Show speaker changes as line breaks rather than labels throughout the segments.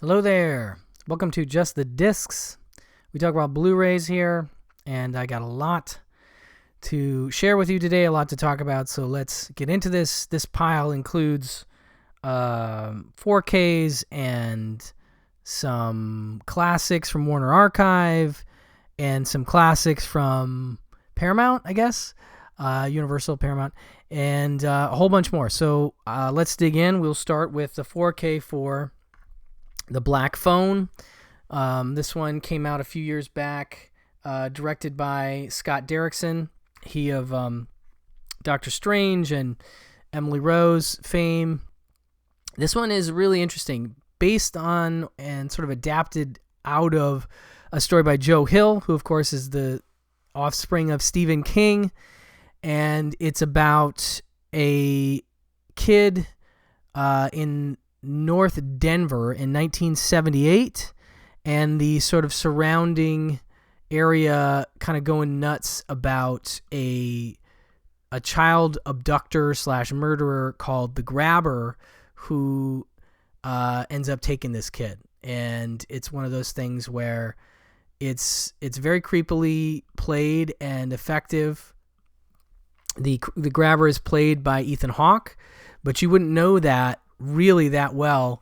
Hello there. Welcome to Just the Discs. We talk about Blu-rays here, and I got a lot to share with you today, a lot to talk about, so let's get into this. This pile includes 4Ks and some classics from Warner Archive and some classics from Paramount, I guess, Universal Paramount, and a whole bunch more. So let's dig in. We'll start with the 4K for The Black Phone. This one came out a few years back, directed by Scott Derrickson. He of Doctor Strange and Emily Rose fame. This one is really interesting, based on and sort of adapted out of a story by Joe Hill, who of course is the offspring of Stephen King. And it's about a kid in North Denver in 1978, and the sort of surrounding area kind of going nuts about a child abductor / murderer called the Grabber, who ends up taking this kid. And it's one of those things where it's very creepily played and effective. The Grabber is played by Ethan Hawke, but you wouldn't know that really that well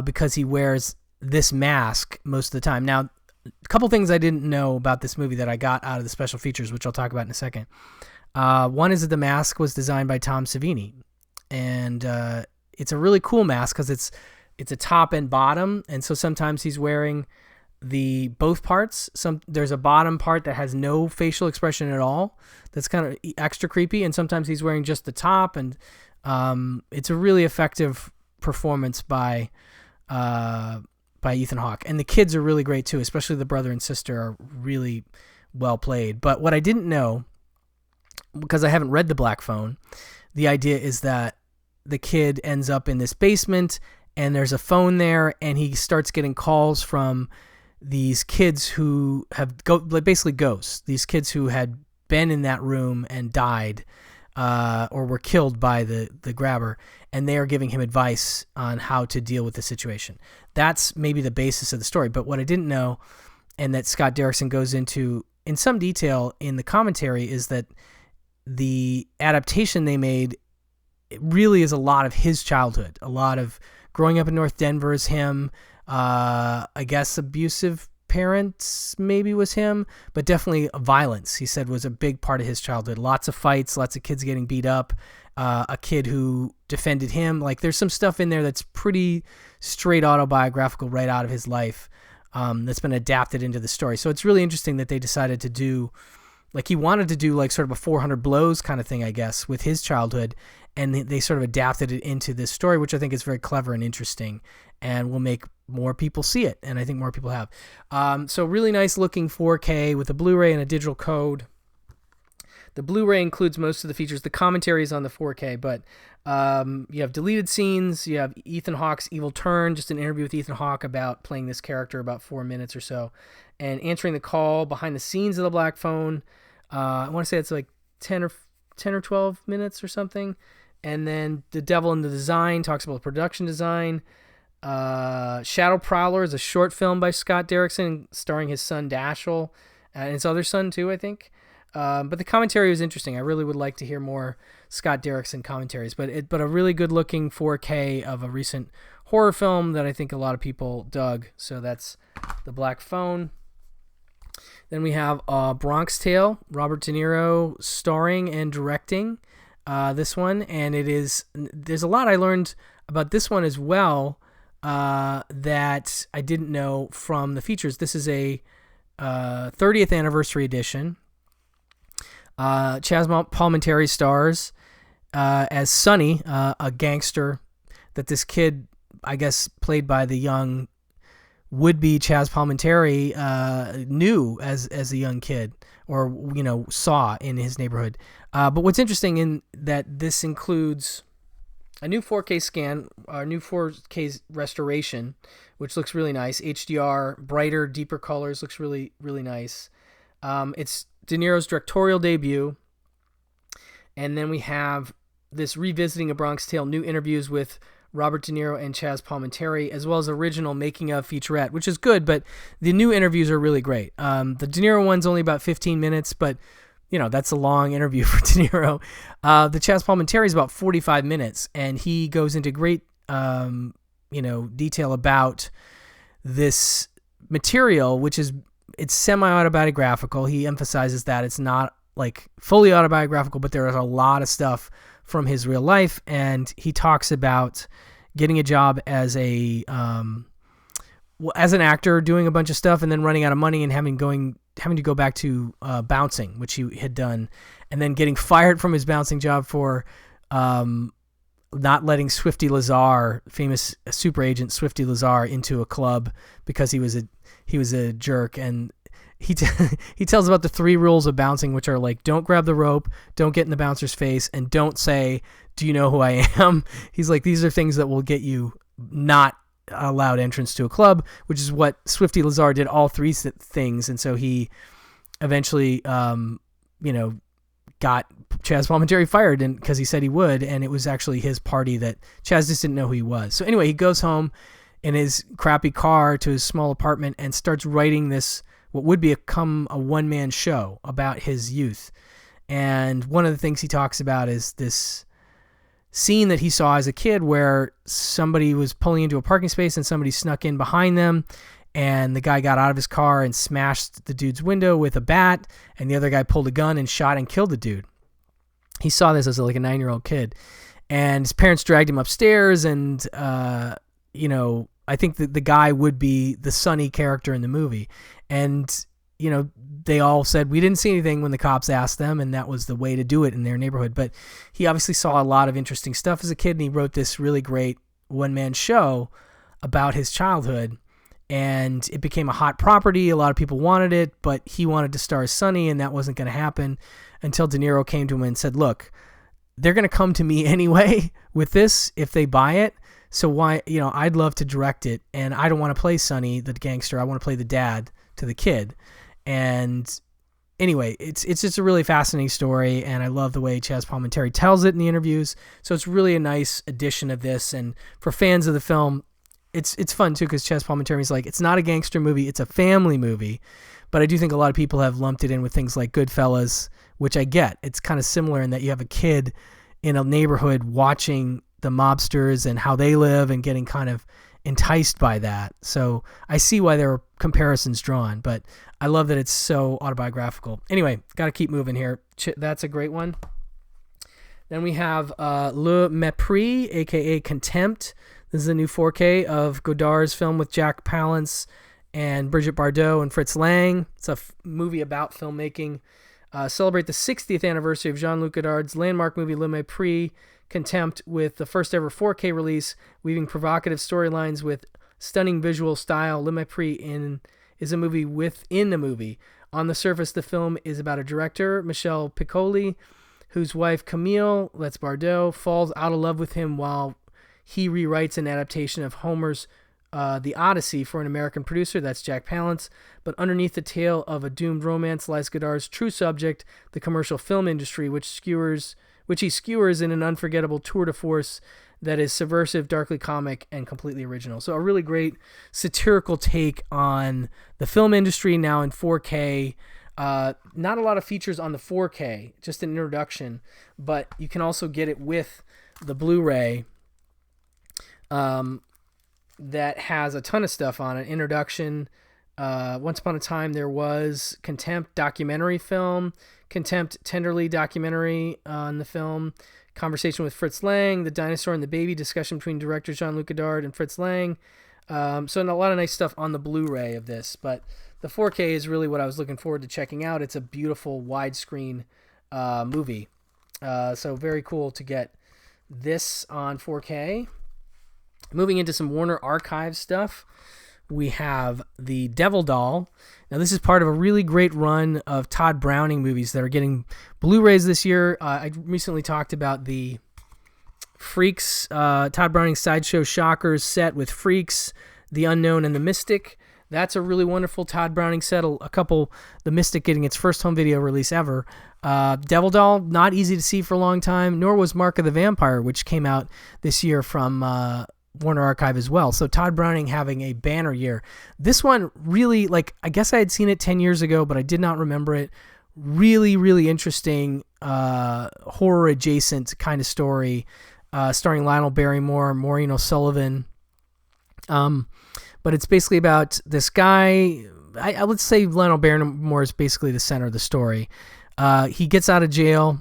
because he wears this mask most of the time. Now, a couple things I didn't know about this movie that I got out of the special features, which I'll talk about in a second. One is that the mask was designed by Tom Savini, and it's a really cool mask because it's a top and bottom, and so sometimes he's wearing both parts. There's a bottom part that has no facial expression at all. That's kind of extra creepy, and sometimes he's wearing just the top, and it's a really effective performance by Ethan Hawke. And the kids are really great too, especially the brother and sister are really well played. But what I didn't know, because I haven't read The Black Phone, the idea is that the kid ends up in this basement and there's a phone there, and he starts getting calls from these kids who have basically ghosts, these kids who had been in that room and died or were killed by the Grabber, and they are giving him advice on how to deal with the situation. That's maybe the basis of the story. But what I didn't know, and that Scott Derrickson goes into in some detail in the commentary, is that the adaptation they made, it really is a lot of his childhood. A lot of growing up in North Denver is him. I guess abusive parents maybe was him, but definitely violence, he said, was a big part of his childhood. Lots of fights, lots of kids getting beat up, a kid who defended him. Like, there's some stuff in there that's pretty straight autobiographical right out of his life, that's been adapted into the story. So it's really interesting that they decided to do, like, he wanted to do like sort of a 400 Blows kind of thing, I guess, with his childhood, and they sort of adapted it into this story, which I think is very clever and interesting and will make more people see it, and I think more people have. So really nice looking 4K with a Blu-ray and a digital code. The Blu-ray includes most of the features. The commentary is on the 4K, but you have deleted scenes. You have Ethan Hawke's evil turn, just an interview with Ethan Hawke about playing this character, about 4 minutes or so, and answering the call behind the scenes of The Black Phone. I want to say it's like 10 or 12 minutes or something. And then The Devil in the Design talks about production design. Shadow Prowler is a short film by Scott Derrickson starring his son Dashiell and his other son too, I think. But the commentary was interesting. I really would like to hear more Scott Derrickson commentaries, but a really good looking 4K of a recent horror film that I think a lot of people dug. So that's The Black Phone. Then we have Bronx Tale, Robert De Niro starring and directing this one, and there's a lot I learned about this one as well that I didn't know from the features. This is a 30th anniversary edition. Chaz Palminteri stars as Sonny, a gangster that this kid, I guess, played by the young would-be Chaz Palminteri, knew as a young kid, or saw in his neighborhood. But what's interesting in that this includes a new 4K scan, a new 4K restoration, which looks really nice. HDR, brighter, deeper colors, looks really, really nice. It's De Niro's directorial debut. And then we have this revisiting of Bronx Tale, new interviews with Robert De Niro and Chaz Palminteri, as well as original making of featurette, which is good, but the new interviews are really great. The De Niro one's only about 15 minutes, but that's a long interview for De Niro. The Chaz Palminteri is about 45 minutes, and he goes into great, detail about this material, which is, it's semi-autobiographical. He emphasizes that it's not like fully autobiographical, but there is a lot of stuff from his real life, and he talks about getting a job as an actor, doing a bunch of stuff, and then running out of money and having to go back to bouncing, which he had done, and then getting fired from his bouncing job for not letting Swifty Lazar, famous super agent Swifty Lazar, into a club because he was a jerk. And he tells about the 3 rules of bouncing, which are like, don't grab the rope, don't get in the bouncer's face, and don't say, do you know who I am? He's like, these are things that will get you not allowed entrance to a club, which is what Swifty Lazar did, all 3 things. And so he eventually, got Chaz Palminteri fired because he said he would, and it was actually his party that Chaz just didn't know who he was. So anyway, he goes home in his crappy car to his small apartment and starts writing this, what would become a one-man show about his youth. And one of the things he talks about is this scene that he saw as a kid where somebody was pulling into a parking space and somebody snuck in behind them, and the guy got out of his car and smashed the dude's window with a bat, and the other guy pulled a gun and shot and killed the dude. He saw this as like a 9-year-old kid, and his parents dragged him upstairs, and I think that the guy would be the Sonny character in the movie. And they all said, we didn't see anything when the cops asked them, and that was the way to do it in their neighborhood. But he obviously saw a lot of interesting stuff as a kid, and he wrote this really great one-man show about his childhood, and it became a hot property. A lot of people wanted it, but he wanted to star as Sonny, and that wasn't going to happen until De Niro came to him and said, look, they're going to come to me anyway with this if they buy it. So why, I'd love to direct it, and I don't want to play Sonny, the gangster. I want to play the dad to the kid. And anyway, it's just a really fascinating story, and I love the way Chaz Palminteri tells it in the interviews. So it's really a nice addition of this, and for fans of the film, it's fun too, because Chaz Palminteri's like, it's not a gangster movie, it's a family movie. But I do think a lot of people have lumped it in with things like Goodfellas, which I get. It's kind of similar in that you have a kid in a neighborhood watching the mobsters and how they live and getting kind of enticed by that. So I see why there are comparisons drawn, but I love that it's so autobiographical. Anyway, got to keep moving here. That's a great one. Then we have Le Mépris, a.k.a. Contempt. This is a new 4K of Godard's film with Jack Palance and Brigitte Bardot and Fritz Lang. It's a movie about filmmaking. Celebrate the 60th anniversary of Jean-Luc Godard's landmark movie Le Mépris, Contempt, with the first ever 4K release, weaving provocative storylines with stunning visual style. Le Mépris is a movie within a movie. On the surface, the film is about a director, Michel Piccoli, whose wife Camille, that's Bardot, falls out of love with him while he rewrites an adaptation of Homer's The Odyssey for an American producer, that's Jack Palance. But underneath the tale of a doomed romance lies Godard's true subject, the commercial film industry, which he skewers in an unforgettable tour de force that is subversive, darkly comic, and completely original. So a really great satirical take on the film industry now in 4K. Not a lot of features on the 4K, just an introduction, but you can also get it with the Blu-ray that has a ton of stuff on it. Introduction, Once Upon a Time There Was, Contempt documentary film, Contempt tenderly documentary on the film, conversation with Fritz Lang, The Dinosaur and the Baby, discussion between director Jean-Luc Godard and Fritz Lang. So a lot of nice stuff on the Blu-ray of this, but the 4K is really what I was looking forward to checking out. It's a beautiful widescreen movie. So very cool to get this on 4K. Moving into some Warner Archive stuff, we have The Devil Doll. Now, this is part of a really great run of Todd Browning movies that are getting Blu-rays this year. I recently talked about the Freaks, Todd Browning Sideshow Shockers set with Freaks, The Unknown, and The Mystic. That's a really wonderful Todd Browning set. A couple, The Mystic getting its first home video release ever. Devil Doll, not easy to see for a long time, nor was Mark of the Vampire, which came out this year from Warner Archive as well. So Todd Browning having a banner year. This one really, like, I guess I had seen it 10 years ago, but I did not remember it. Really, really interesting horror adjacent kind of story, starring Lionel Barrymore, Maureen O'Sullivan. But it's basically about this guy. I would say Lionel Barrymore is basically the center of the story. He gets out of jail,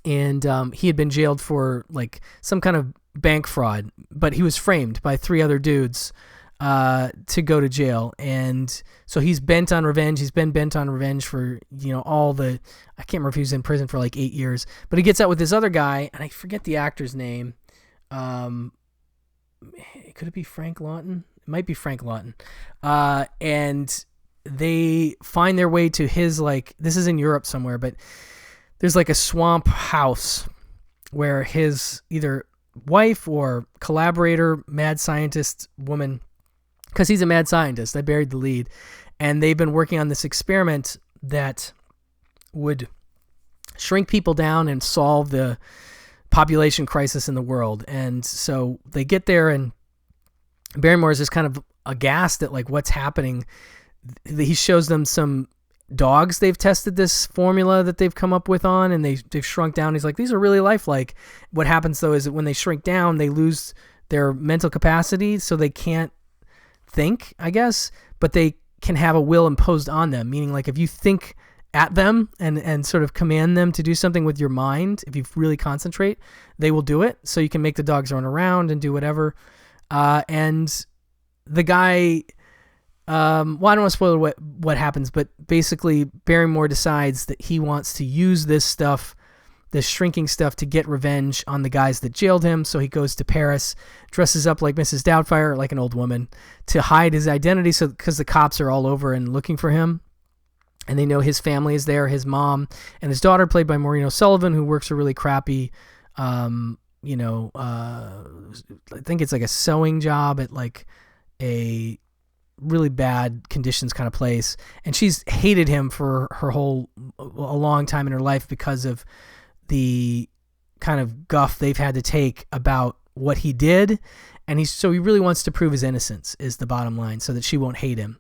and he had been jailed for like some kind of bank fraud, but he was framed by 3 other dudes to go to jail, and so he's bent on revenge. He's been bent on revenge for all the. I can't remember if he was in prison for like 8 years, but he gets out with this other guy, and I forget the actor's name. Could it be Frank Lawton? It might be Frank Lawton. And they find their way to his, like, this is in Europe somewhere, but there's like a swamp house where his either wife or collaborator, mad scientist woman, because he's a mad scientist, I buried the lead, and they've been working on this experiment that would shrink people down and solve the population crisis in the world. And so they get there, and Barrymore is just kind of aghast at like what's happening. He shows them some dogs they've tested this formula that they've come up with on, and they've shrunk down. He's like, these are really lifelike. What happens though is that when they shrink down, they lose their mental capacity, so they can't think, I guess, but they can have a will imposed on them, meaning like if you think at them and sort of command them to do something with your mind, if you really concentrate, they will do it. So you can make the dogs run around and do whatever. And the guy, well, I don't want to spoil what happens, but basically Barrymore decides that he wants to use this stuff, this shrinking stuff, to get revenge on the guys that jailed him. So he goes to Paris, dresses up like Mrs. Doubtfire, like an old woman, to hide his identity, so because the cops are all over and looking for him. And they know his family is there, his mom and his daughter, played by Maureen O'Sullivan, who works a really crappy, I think it's like a sewing job at like a really bad conditions kind of place. And she's hated him for a long time in her life because of the kind of guff they've had to take about what he did. And he really wants to prove his innocence, is the bottom line, so that she won't hate him.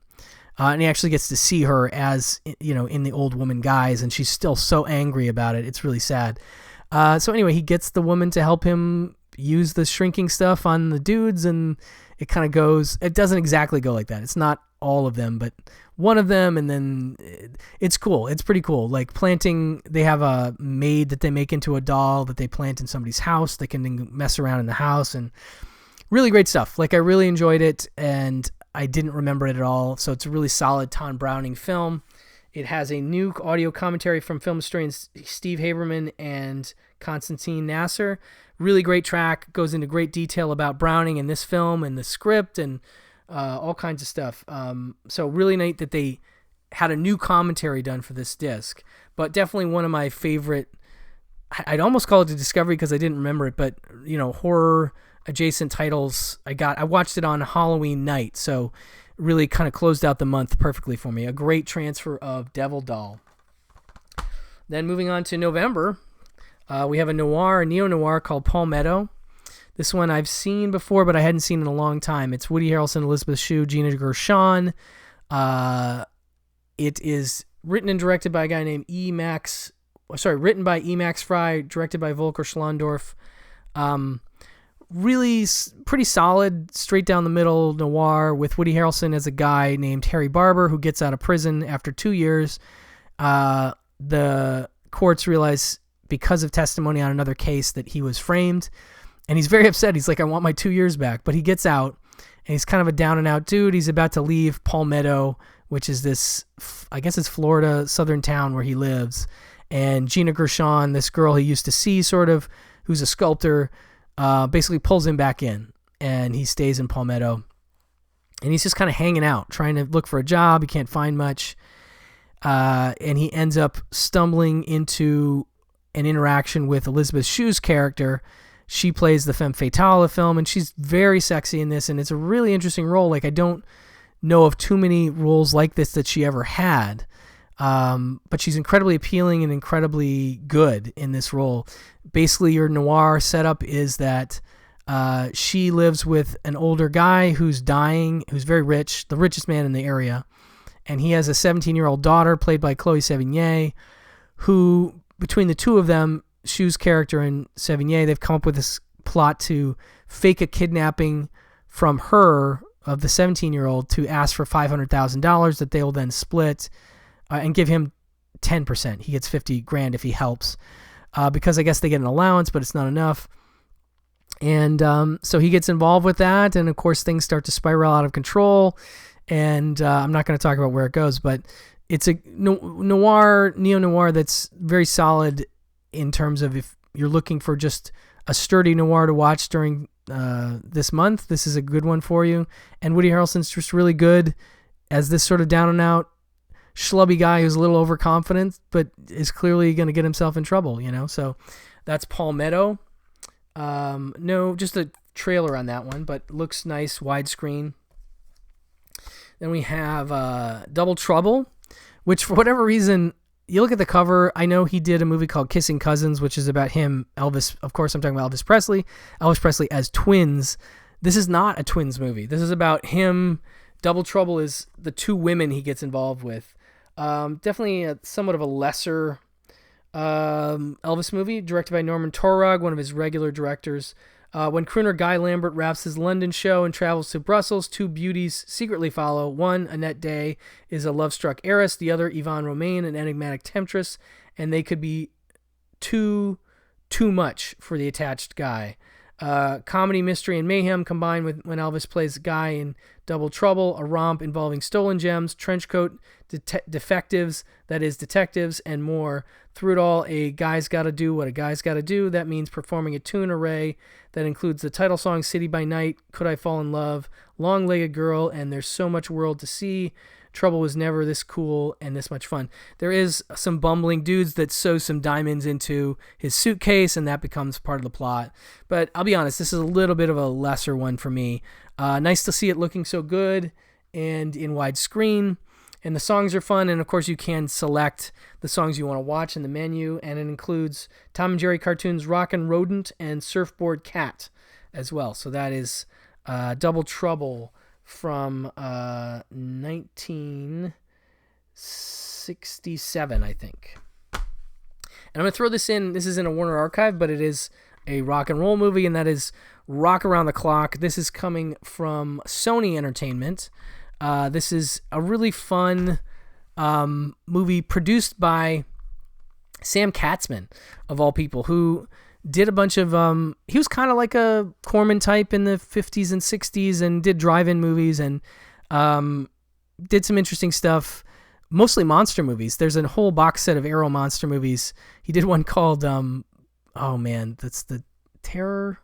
And he actually gets to see her as, in the old woman guise, and she's still so angry about it. It's really sad. So anyway, he gets the woman to help him use the shrinking stuff on the dudes, and it kind of goes, it doesn't exactly go like that. It's not all of them, but one of them, and then it's cool. It's pretty cool. Like planting, they have a maid that they make into a doll that they plant in somebody's house. They can mess around in the house, and really great stuff. Like, I really enjoyed it, and I didn't remember it at all. So it's a really solid Todd Browning film. It has a new audio commentary from film historians Steve Haberman and Konstantin Nasser. Really great track. Goes into great detail about Browning and this film and the script and all kinds of stuff. So really neat that they had a new commentary done for this disc. But definitely one of my favorite, I'd almost call it a discovery because I didn't remember it, but horror adjacent titles. I watched it on Halloween night, so really kind of closed out the month perfectly for me. A great transfer of Devil Doll. Then moving on to November, we have a neo-noir called Paul Meadow. This one I've seen before, but I hadn't seen in a long time. It's Woody Harrelson, Elizabeth Shue, Gina Gershon. It is written and directed by a guy named written by E. Max Fry, directed by Volker Schlondorf. Really pretty solid, straight down the middle noir with Woody Harrelson as a guy named Harry Barber who gets out of prison after 2 years. The courts realize, because of testimony on another case, that he was framed, and he's very upset. He's like, I want my 2 years back. But he gets out, and he's kind of a down and out dude. He's about to leave Paul Meadow, which is this, I guess it's Florida, southern town where he lives. And Gina Gershon, this girl he used to see sort of, who's a sculptor, basically pulls him back in, and he stays in Palmetto, and he's just kind of hanging out, trying to look for a job. He can't find much, and he ends up stumbling into an interaction with Elizabeth Shue's character. She plays the femme fatale of the film, and she's very sexy in this, and it's a really interesting role. Like, I don't know of too many roles like this that she ever had. But she's incredibly appealing and incredibly good in this role. Basically, your noir setup is that she lives with an older guy who's dying, who's very rich, the richest man in the area. And he has a 17-year-old daughter played by Chloe Sevigny, who, between the two of them, Shu's character and Sevigny, they've come up with this plot to fake a kidnapping from her of the 17-year-old to ask for $500,000 that they'll then split and give him 10%. He gets $50,000 if he helps, because I guess they get an allowance, but it's not enough. And so he gets involved with that, and of course things start to spiral out of control. And I'm not going to talk about where it goes, but it's a neo-noir that's very solid in terms of if you're looking for just a sturdy noir to watch during this month, this is a good one for you. And Woody Harrelson's just really good as this sort of down and out schlubby guy who's a little overconfident, but is clearly going to get himself in trouble, So that's Paul Meadow. No, just a trailer on that one, but looks nice, widescreen. Then we have Double Trouble, which for whatever reason, you look at the cover, I know he did a movie called Kissing Cousins, which is about him, Elvis, of course I'm talking about Elvis Presley as twins. This is not a twins movie. This is about him. Double Trouble is the two women he gets involved with. Definitely somewhat of a lesser Elvis movie, directed by Norman Torog, one of his regular directors. When crooner Guy Lambert wraps his London show and travels to Brussels, two beauties secretly follow. One, Annette Day, is a love-struck heiress. The other, Yvonne Romaine, an enigmatic temptress. And they could be too much for the attached Guy. Comedy, mystery, and mayhem combined with when Elvis plays Guy in Double Trouble, a romp involving stolen gems, trenchcoat defectives, that is detectives, and more. Through it all, a guy's got to do what a guy's got to do. That means performing a tune array that includes the title song City by Night, Could I Fall in Love, Long-Legged Girl, and There's So Much World to See. Trouble was never this cool and this much fun. There is some bumbling dudes that sew some diamonds into his suitcase, and that becomes part of the plot. But I'll be honest, this is a little bit of a lesser one for me. Nice to see it looking so good and in widescreen. And the songs are fun, and of course you can select the songs you want to watch in the menu, and it includes Tom and Jerry cartoons Rockin' Rodent and Surfboard Cat as well. So that is Double Trouble from 1967, I think. And I'm going to throw this in. This is in a Warner Archive, but it is a rock and roll movie, and that is Rock Around the Clock. This is coming from Sony Entertainment. This is a really fun movie produced by Sam Katzman, of all people, who did a bunch of... he was kind of like a Corman type in the 50s and 60s and did drive-in movies and did some interesting stuff, mostly monster movies. There's a whole box set of Arrow monster movies. He did one called... oh, man, that's the Terror...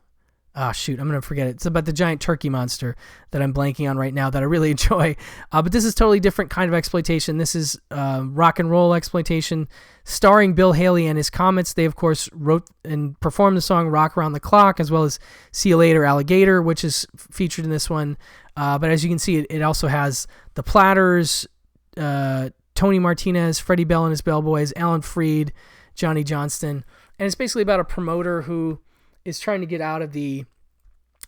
Ah, shoot, I'm going to forget it. It's about the giant turkey monster that I'm blanking on right now that I really enjoy. But this is totally different kind of exploitation. This is rock and roll exploitation starring Bill Haley and his Comets. They, of course, wrote and performed the song Rock Around the Clock, as well as See You Later, Alligator, which is featured in this one. But as you can see, it also has the Platters, Tony Martinez, Freddie Bell and his Bellboys, Alan Freed, Johnny Johnston. And it's basically about a promoter who is trying to get out of the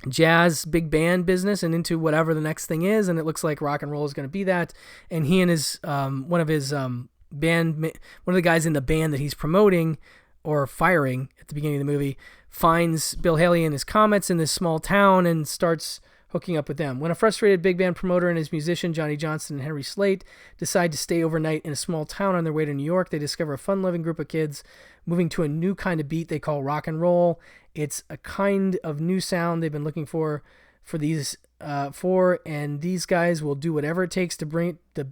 jazz big band business and into whatever the next thing is, and it looks like rock and roll is going to be that. And he and his one of the guys in the band that he's promoting or firing at the beginning of the movie finds Bill Haley and his Comets in this small town and starts hooking up with them. When a frustrated big band promoter and his musician, Johnny Johnston and Henry Slate, decide to stay overnight in a small town on their way to New York, they discover a fun-loving group of kids moving to a new kind of beat they call rock and roll. It's a kind of new sound they've been looking for these and these guys will do whatever it takes to bring it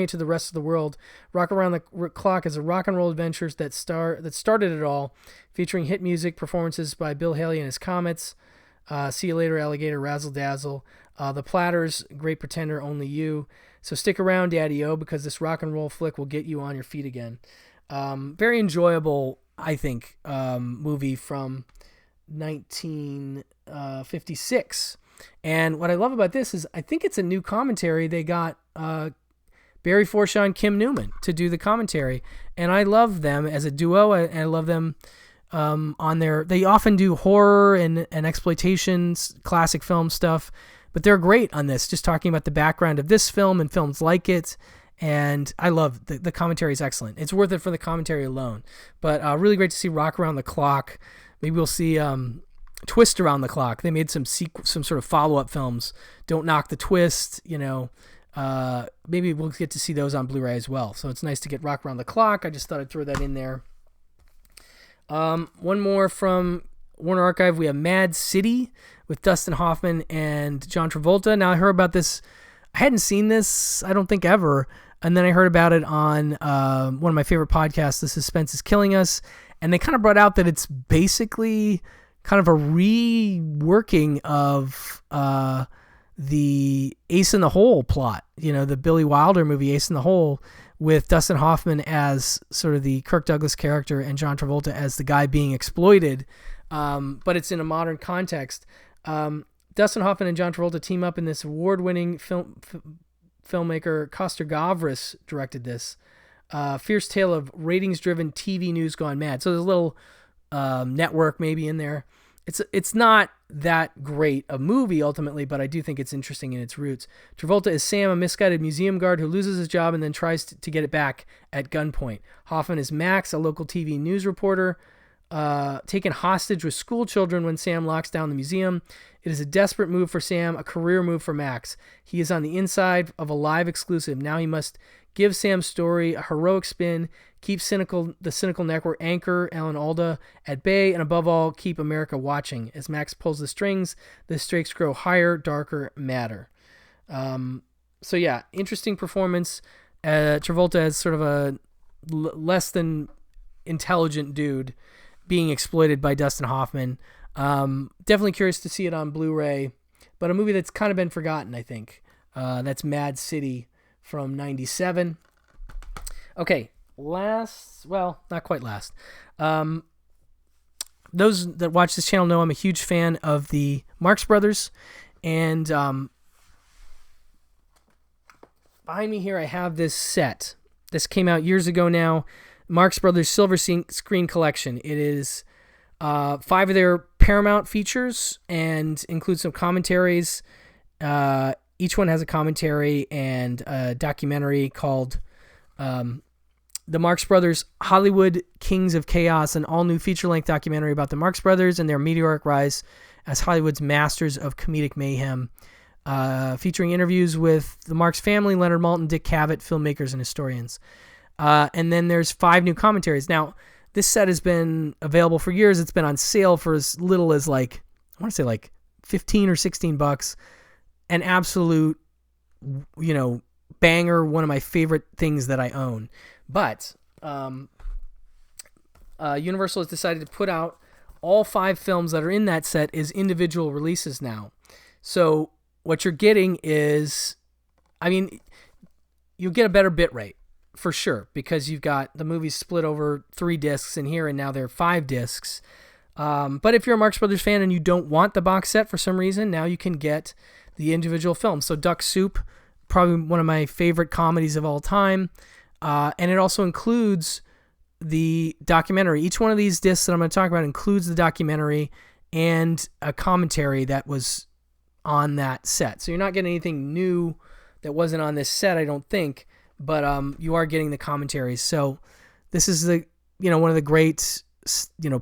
to the rest of the world. Rock Around the Clock is a rock and roll adventures that started it all, featuring hit music, performances by Bill Haley and his Comets, See You Later, Alligator, Razzle Dazzle, the Platters, Great Pretender, Only You. So stick around, Daddy-O, because this rock and roll flick will get you on your feet again. Very enjoyable, I think, movie from 1956. And what I love about this is I think it's a new commentary. They got Barry Forshaw and Kim Newman to do the commentary, and I love them as a duo. And I love them on their. They often do horror and exploitation, classic film stuff, but they're great on this. Just talking about the background of this film and films like it. And I love the commentary is excellent. It's worth it for the commentary alone. But really great to see Rock Around the Clock. Maybe we'll see Twist Around the Clock. They made some sort of follow-up films. Don't Knock the Twist, maybe we'll get to see those on Blu-ray as well. So it's nice to get Rock Around the Clock. I just thought I'd throw that in there. One more from Warner Archive. We have Mad City with Dustin Hoffman and John Travolta. Now I heard about this. I hadn't seen this, I don't think, ever. And then I heard about it on one of my favorite podcasts, The Suspense is Killing Us. And they kind of brought out that it's basically kind of a reworking of the Ace in the Hole plot, the Billy Wilder movie Ace in the Hole, with Dustin Hoffman as sort of the Kirk Douglas character and John Travolta as the guy being exploited. But it's in a modern context. Dustin Hoffman and John Travolta team up in this award-winning filmmaker Coster Gavras directed this. Fierce tale of ratings-driven TV news gone mad. So there's a little network maybe in there. It's not that great a movie ultimately, but I do think it's interesting in its roots. Travolta is Sam, a misguided museum guard who loses his job and then tries to get it back at gunpoint. Hoffman is Max, a local TV news reporter, taken hostage with school children when Sam locks down the museum. It is a desperate move for Sam, a career move for Max. He is on the inside of a live exclusive. Now he must give Sam's story a heroic spin, keep the cynical network anchor Alan Alda at bay, and above all, keep America watching. As Max pulls the strings, the stakes grow higher, darker, madder. So yeah, interesting performance. Travolta as sort of a less than intelligent dude being exploited by Dustin Hoffman. Definitely curious to see it on Blu-ray, but a movie that's kind of been forgotten, I think. That's Mad City from 97. Okay, not quite last. Those that watch this channel know I'm a huge fan of the Marx Brothers, and behind me here I have this set. This came out years ago now. Marx Brothers Silver Screen Collection. It is 5 of their Paramount features and includes some commentaries. Each one has a commentary and a documentary called The Marx Brothers Hollywood Kings of Chaos, an all-new feature-length documentary about the Marx Brothers and their meteoric rise as Hollywood's masters of comedic mayhem, featuring interviews with the Marx family, Leonard Maltin, Dick Cavett, filmmakers, and historians. And then there's 5 new commentaries. Now, this set has been available for years. It's been on sale for as little as I want to say 15 or $16. An absolute, banger. One of my favorite things that I own. But Universal has decided to put out all 5 films that are in that set as individual releases now. So what you're getting is, you'll get a better bit rate. For sure, because you've got the movies split over 3 discs in here, and now they're 5 discs. But if you're a Marx Brothers fan and you don't want the box set for some reason, now you can get the individual films. So Duck Soup, probably one of my favorite comedies of all time. And it also includes the documentary. Each one of these discs that I'm going to talk about includes the documentary and a commentary that was on that set. So you're not getting anything new that wasn't on this set, I don't think. But you are getting the commentaries. So this is one of the great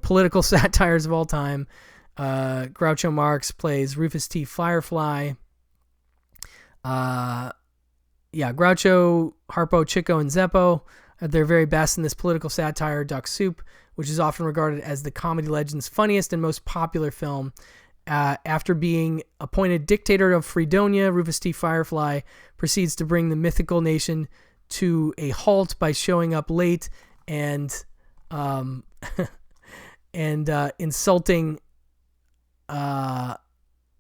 political satires of all time. Groucho Marx plays Rufus T. Firefly. Groucho, Harpo, Chico, and Zeppo at their very best in this political satire, Duck Soup, which is often regarded as the comedy legend's funniest and most popular film. After being appointed dictator of Fredonia, Rufus T. Firefly proceeds to bring the mythical nation to a halt by showing up late and insulting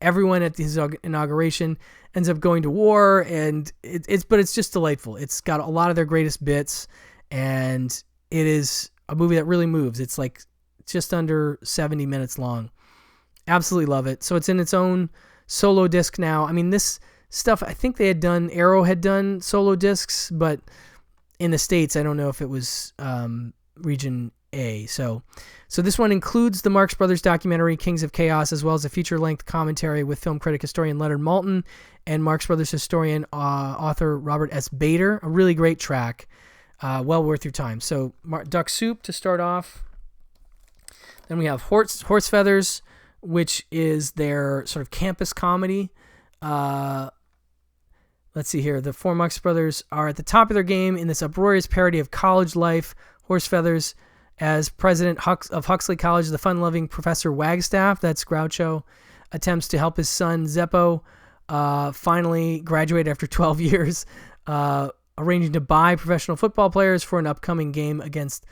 everyone at his inauguration. Ends up going to war, and it's just delightful. It's got a lot of their greatest bits, and it is a movie that really moves. It's just under 70 minutes long. Absolutely love it. So it's in its own solo disc now. I mean, this stuff, I think Arrow had done solo discs, but in the States, I don't know if it was region A. So this one includes the Marx Brothers documentary Kings of Chaos, as well as a feature-length commentary with film critic historian Leonard Maltin and Marx Brothers historian author Robert S. Bader. A really great track, well worth your time. So Duck Soup to start off. Then we have Horse Feathers, which is their sort of campus comedy. Let's see here. The four Marx Brothers are at the top of their game in this uproarious parody of college life. Horse Feathers, as president of Huxley College, the fun-loving Professor Wagstaff, that's Groucho, attempts to help his son Zeppo finally graduate after 12 years, arranging to buy professional football players for an upcoming game against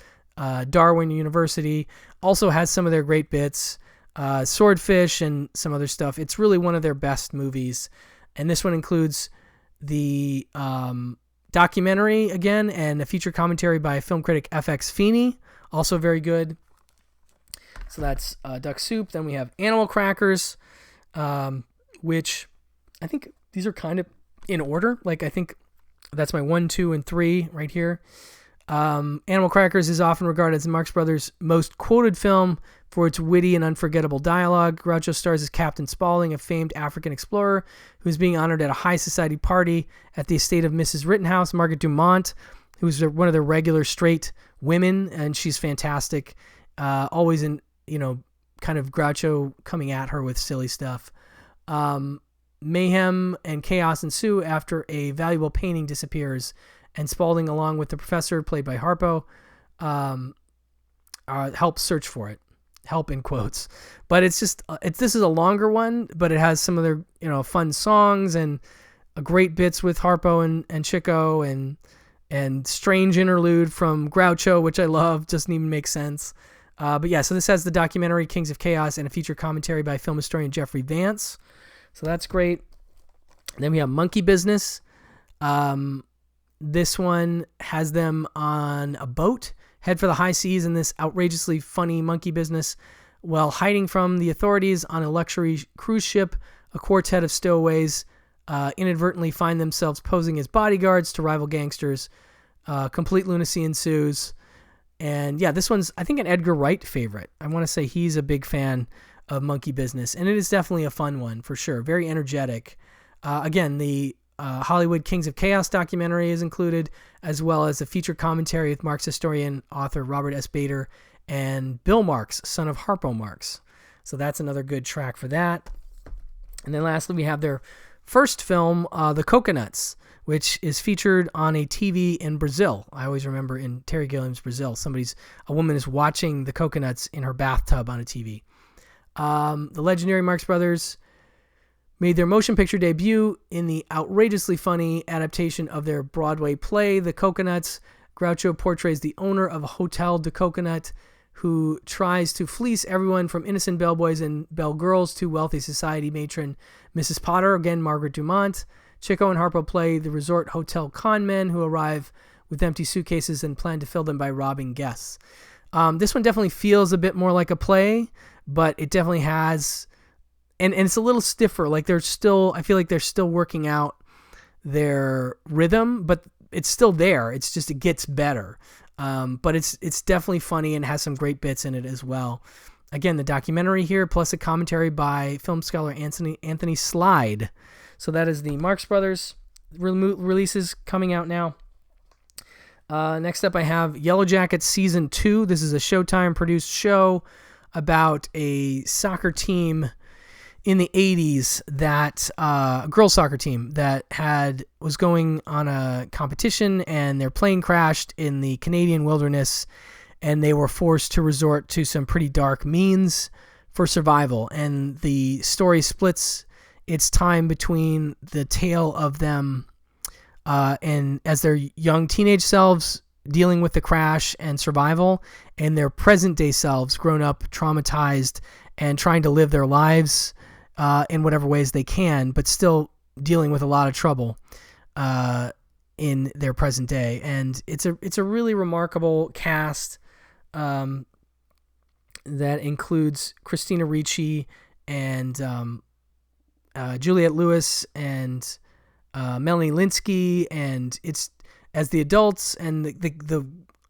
Darwin University. Also has some of their great bits, Swordfish and some other stuff. It's really one of their best movies. And this one includes the documentary again and a feature commentary by film critic FX Feeney, also very good. So that's Duck Soup. Then we have Animal Crackers, which I think these are kind of in order. Like, I think that's my 1, 2, and 3 right here. Animal Crackers is often regarded as the Marx Brothers' most quoted film for its witty and unforgettable dialogue. Groucho stars as Captain Spaulding, a famed African explorer who's being honored at a high society party at the estate of Mrs. Rittenhouse, Margaret Dumont, who's one of the regular straight women, and she's fantastic. Always in, kind of Groucho coming at her with silly stuff. Mayhem and chaos ensue after a valuable painting disappears, and Spaulding, along with the professor, played by Harpo, help search for it. Help in quotes. But this is a longer one, but it has some of their, fun songs and great bits with Harpo and Chico and strange interlude from Groucho, which I love, doesn't even make sense. But yeah, so this has the documentary Kings of Chaos and a feature commentary by film historian Jeffrey Vance. So that's great. Then we have Monkey Business. This one has them on a boat, head for the high seas in this outrageously funny monkey business. While hiding from the authorities on a luxury cruise ship, a quartet of stowaways inadvertently find themselves posing as bodyguards to rival gangsters. Complete lunacy ensues. And yeah, this one's, I think, an Edgar Wright favorite. I want to say he's a big fan of Monkey Business, and it is definitely a fun one for sure. Very energetic. Again, the Hollywood Kings of Chaos documentary is included, as well as a feature commentary with Marx historian author Robert S. Bader and Bill Marx, son of Harpo Marx. So that's another good track for that. And then lastly, we have their first film, The Coconuts, which is featured on a TV in Brazil. I always remember in Terry Gilliam's Brazil, a woman is watching the coconuts in her bathtub on a TV. The legendary Marx Brothers made their motion picture debut in the outrageously funny adaptation of their Broadway play, The Coconuts. Groucho portrays the owner of a Hotel de Coconut who tries to fleece everyone from innocent bellboys and bellgirls to wealthy society matron Mrs. Potter, again Margaret Dumont. Chico and Harpo play the resort hotel con men who arrive with empty suitcases and plan to fill them by robbing guests. This one definitely feels a bit more like a play, but it definitely has... And it's a little stiffer. Like I feel like they're still working out their rhythm, but it's still there. It's just, it gets better. But it's definitely funny and has some great bits in it as well. Again, the documentary here, plus a commentary by film scholar Anthony Slide. So that is the Marx Brothers releases coming out now. Next up, I have Yellow Jackets Season 2. This is a Showtime produced show about a soccer team in the 80s that a girls soccer team that was going on a competition, and their plane crashed in the Canadian wilderness, and they were forced to resort to some pretty dark means for survival. And the story splits its time between the tale of them and as their young teenage selves dealing with the crash and survival, and their present day selves grown up traumatized and trying to live their lives in whatever ways they can, but still dealing with a lot of trouble in their present day. And it's a really remarkable cast that includes Christina Ricci and Juliette Lewis and Melanie Linsky, and it's as the adults, and the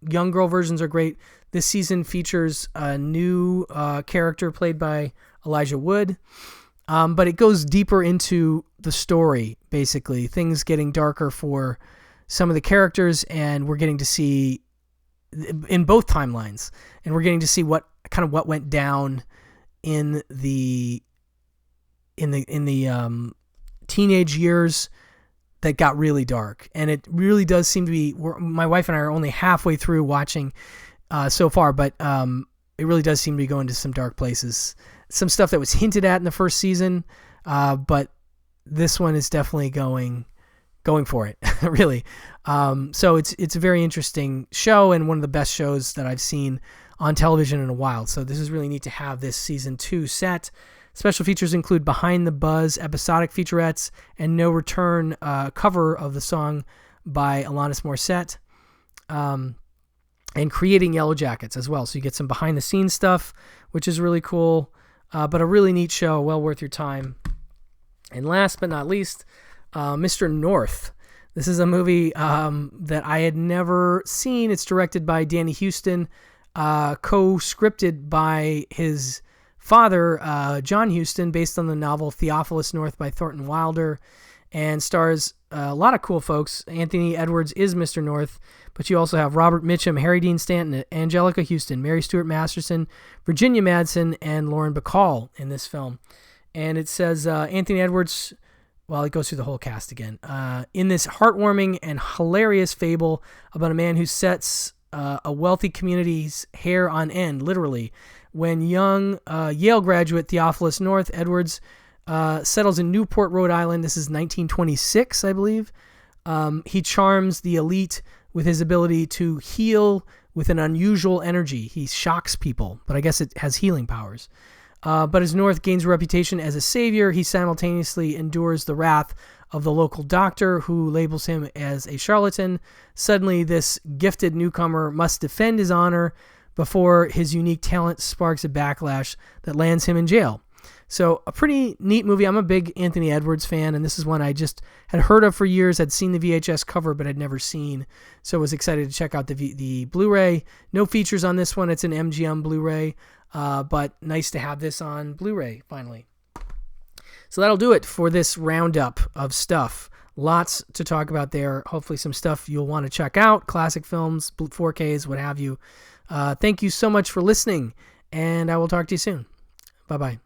young girl versions are great. This season features a new character played by Elijah Wood, but it goes deeper into the story, basically. Things getting darker for some of the characters, and we're getting to see in both timelines, and we're getting to see what went down in the teenage years that got really dark. And it really does seem to be, my wife and I are only halfway through watching so far, but it really does seem to be going to some dark places. Some stuff that was hinted at in the first season, but this one is definitely going for it, really. So it's a very interesting show, and one of the best shows that I've seen on television in a while. So this is really neat to have this season 2 set. Special features include Behind the Buzz episodic featurettes and No Return cover of the song by Alanis Morissette, and Creating Yellow Jackets as well. So you get some behind the scenes stuff, which is really cool, but a really neat show, well worth your time. And last but not least, Mr. North. This is a movie that I had never seen. It's directed by Danny Huston, co-scripted by his father, John Huston, based on the novel Theophilus North by Thornton Wilder, and stars a lot of cool folks. Anthony Edwards is Mr. North, but you also have Robert Mitchum, Harry Dean Stanton, Angelica Houston, Mary Stuart Masterson, Virginia Madsen, and Lauren Bacall in this film. And it says Anthony Edwards, well, it goes through the whole cast again, in this heartwarming and hilarious fable about a man who sets a wealthy community's hair on end, literally. When young Yale graduate Theophilus North, Edwards settles in Newport, Rhode Island. This is 1926, I believe. He charms the elite with his ability to heal with an unusual energy. He shocks people, but I guess it has healing powers. But as North gains a reputation as a savior, he simultaneously endures the wrath of the local doctor, who labels him as a charlatan. Suddenly, this gifted newcomer must defend his honor before his unique talent sparks a backlash that lands him in jail. So a pretty neat movie. I'm a big Anthony Edwards fan, and this is one I just had heard of for years. I'd seen the VHS cover, but had never seen. So I was excited to check out the Blu-ray. No features on this one. It's an MGM Blu-ray, but nice to have this on Blu-ray finally. So that'll do it for this roundup of stuff. Lots to talk about there. Hopefully some stuff you'll want to check out. Classic films, 4Ks, what have you. Thank you so much for listening, and I will talk to you soon. Bye-bye.